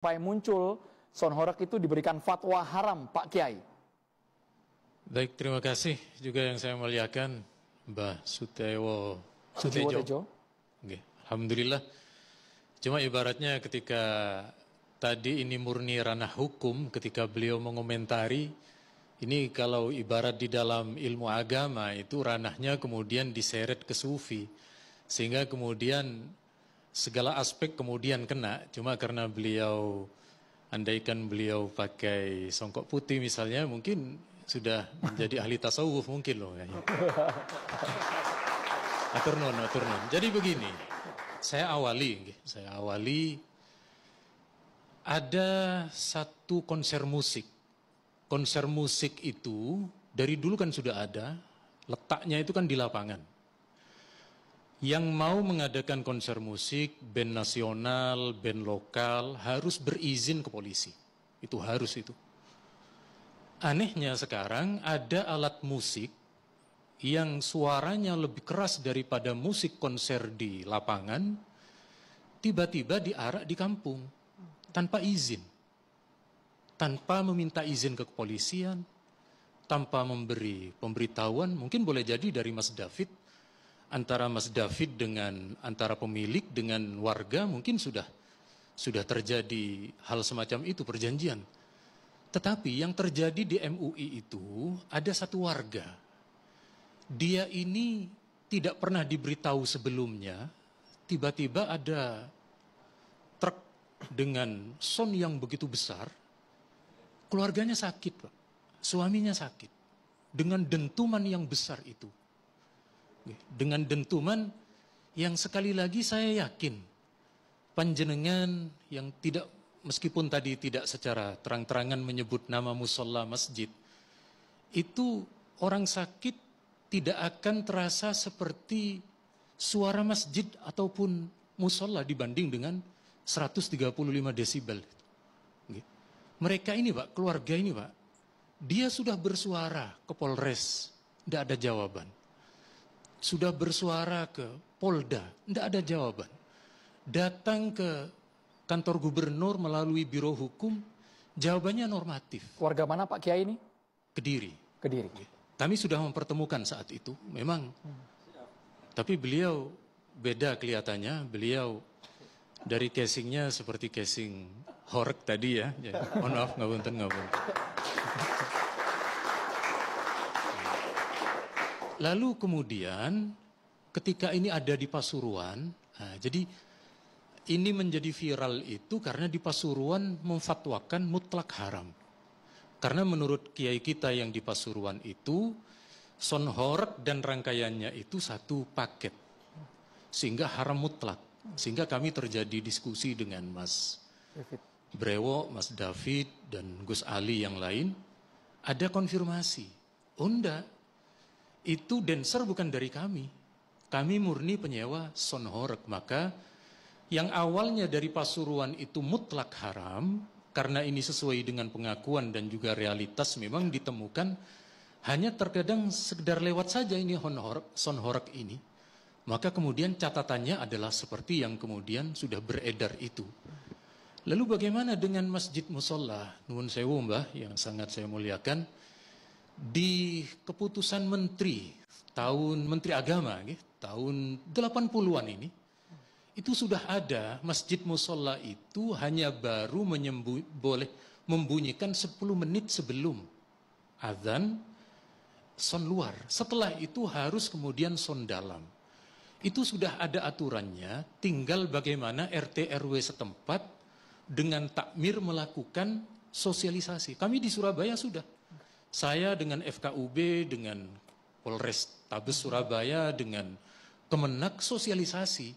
sampai muncul Son Horeg itu diberikan fatwa haram, Pak Kiai? Baik, terima kasih juga yang saya muliakan Mbah Sutewo Tejo. Oke, alhamdulillah. Cuma ibaratnya ketika tadi ini murni ranah hukum, ketika beliau mengomentari, ini kalau ibarat di dalam ilmu agama itu ranahnya kemudian diseret ke sufi, sehingga kemudian segala aspek kemudian kena. Cuma karena beliau, andaikan beliau pakai songkok putih misalnya, mungkin sudah menjadi ahli tasawuf mungkin loh. Atur nuhun. Jadi begini, saya awali ada satu konser musik. Konser musik itu dari dulu kan sudah ada, letaknya itu kan di lapangan. Yang mau mengadakan konser musik, band nasional, band lokal, harus berizin ke polisi. Itu harus itu. Anehnya sekarang ada alat musik yang suaranya lebih keras daripada musik konser di lapangan, tiba-tiba diarak di kampung, tanpa izin. Tanpa meminta izin ke kepolisian, tanpa memberi pemberitahuan, mungkin boleh jadi dari Mas David, antara Mas David dengan antara pemilik dengan warga mungkin sudah terjadi hal semacam itu, perjanjian. Tetapi yang terjadi di MUI itu ada satu warga. Dia ini tidak pernah diberitahu sebelumnya, tiba-tiba ada truk dengan sound yang begitu besar, keluarganya sakit, Pak. Suaminya sakit. Dengan dentuman yang besar itu. Dengan dentuman yang sekali lagi saya yakin panjenengan yang tidak, meskipun tadi tidak secara terang-terangan menyebut nama musola masjid, itu orang sakit tidak akan terasa seperti suara masjid ataupun musola dibanding dengan 135 desibel. Mereka ini, Pak, keluarga ini, Pak, dia sudah bersuara ke Polres, tidak ada jawaban. Sudah bersuara ke Polda, tidak ada jawaban. Datang ke kantor gubernur melalui biro hukum, jawabannya normatif. Warga mana Pak Kiai ini? Kediri. Kami sudah mempertemukan saat itu, memang. Tapi beliau beda kelihatannya, beliau dari casingnya seperti casing Horeg tadi ya. Mohon maaf, ngapunten. Lalu kemudian ketika ini ada di Pasuruan, jadi ini menjadi viral itu karena di Pasuruan memfatwakan mutlak haram. Karena menurut kiai kita yang di Pasuruan itu, Son Horeg dan rangkaiannya itu satu paket. Sehingga haram mutlak. Sehingga kami terjadi diskusi dengan Mas Brewo, Mas David, dan Gus Ali yang lain. Ada konfirmasi. Oh enggak, itu dancer bukan dari kami. Kami murni penyewa Son Horeg. Maka yang awalnya dari Pasuruan itu mutlak haram, karena ini sesuai dengan pengakuan dan juga realitas memang ditemukan, hanya terkadang sekedar lewat saja ini Son Horeg ini. Maka kemudian catatannya adalah seperti yang kemudian sudah beredar itu. Lalu bagaimana dengan Masjid Musola Nuwun Sewu, Mbah, yang sangat saya muliakan, di keputusan Menteri Agama tahun 80-an ini, itu sudah ada masjid musola itu hanya baru boleh membunyikan 10 menit sebelum azan son luar. Setelah itu harus kemudian son dalam. Itu sudah ada aturannya, tinggal bagaimana RT RW setempat dengan takmir melakukan sosialisasi. Kami di Surabaya sudah. Saya dengan FKUB, dengan Polres Tabes Surabaya, dengan Kemenak sosialisasi.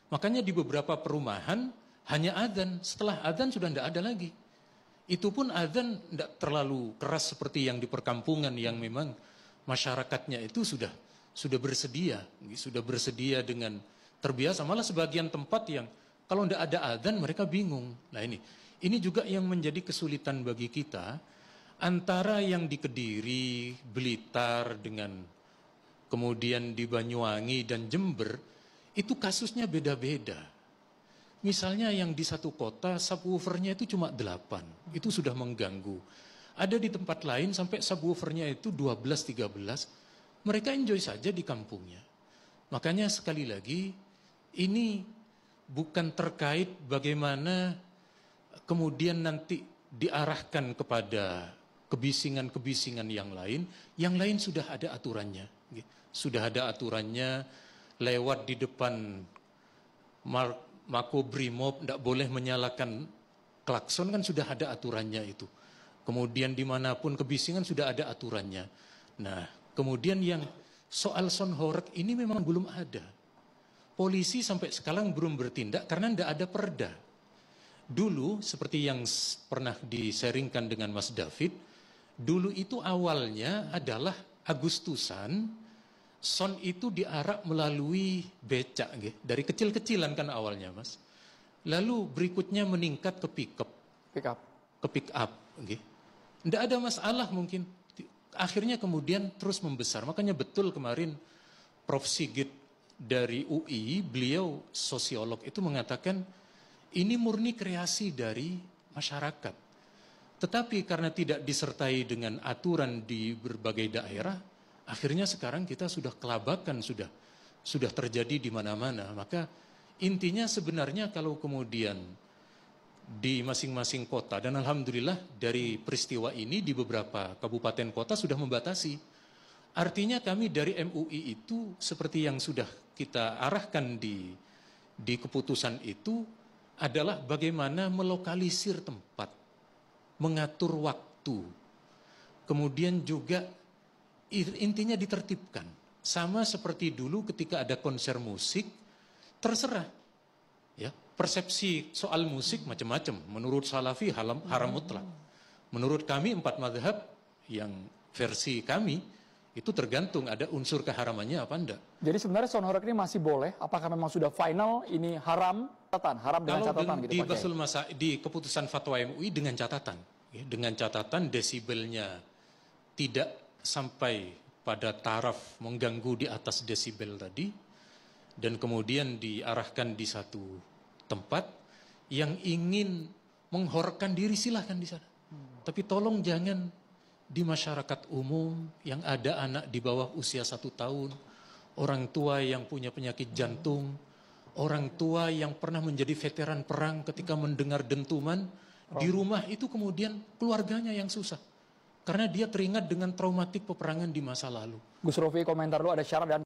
Makanya di beberapa perumahan hanya adzan, setelah adzan sudah tidak ada lagi. Itu pun adzan tidak terlalu keras seperti yang di perkampungan yang memang masyarakatnya itu sudah bersedia dengan terbiasa. Malah sebagian tempat yang kalau tidak ada adzan mereka bingung. Nah ini juga yang menjadi kesulitan bagi kita, antara yang di Kediri, Blitar dengan kemudian di Banyuwangi dan Jember, itu kasusnya beda-beda. Misalnya yang di satu kota subwoofernya itu cuma 8, itu sudah mengganggu. Ada di tempat lain sampai subwoofernya itu 12, 13, mereka enjoy saja di kampungnya. Makanya sekali lagi, ini bukan terkait bagaimana kemudian nanti diarahkan kepada kebisingan-kebisingan yang lain sudah ada aturannya. Sudah ada aturannya, lewat di depan Makobrimob, tidak boleh menyalakan klakson, kan sudah ada aturannya itu. Kemudian dimanapun kebisingan sudah ada aturannya. Nah, kemudian yang soal sound horeg ini memang belum ada. Polisi sampai sekarang belum bertindak karena tidak ada perda. Dulu seperti yang pernah disaringkan dengan Mas David, dulu itu awalnya adalah Agustusan, sound itu diarak melalui becak, dari kecil-kecilan kan awalnya, Mas. Lalu berikutnya meningkat ke pick up. Tidak ada masalah mungkin. Akhirnya kemudian terus membesar. Makanya betul kemarin Prof. Sigit dari UI, beliau sosiolog itu mengatakan ini murni kreasi dari masyarakat. Tetapi karena tidak disertai dengan aturan di berbagai daerah, akhirnya sekarang kita sudah kelabakan, sudah terjadi di mana-mana. Maka intinya sebenarnya kalau kemudian di masing-masing kota, dan alhamdulillah dari peristiwa ini di beberapa kabupaten kota sudah membatasi. Artinya kami dari MUI itu seperti yang sudah kita arahkan di keputusan itu adalah bagaimana melokalisir tempat, mengatur waktu, kemudian juga intinya ditertibkan. Sama seperti dulu ketika ada konser musik, terserah. Ya, persepsi soal musik macam-macam. Menurut Salafi haram mutlak. Menurut kami 4 mazhab yang versi kami itu tergantung ada unsur keharamannya apa enggak. Jadi sebenarnya sound horeg ini masih boleh? Apakah memang sudah final ini haram dengan catatan gitu di Pak Kiai? Di keputusan fatwa MUI dengan catatan, ya, dengan catatan desibelnya tidak sampai pada taraf mengganggu di atas desibel tadi, dan kemudian diarahkan di satu tempat yang ingin menghorkan diri silahkan di sana. Tapi tolong jangan di masyarakat umum yang ada anak di bawah usia 1 tahun, orang tua yang punya penyakit jantung, orang tua yang pernah menjadi veteran perang ketika mendengar dentuman, di rumah itu kemudian keluarganya yang susah. Karena dia teringat dengan traumatik peperangan di masa lalu. Gus Rofi, komentar lu ada syarat dan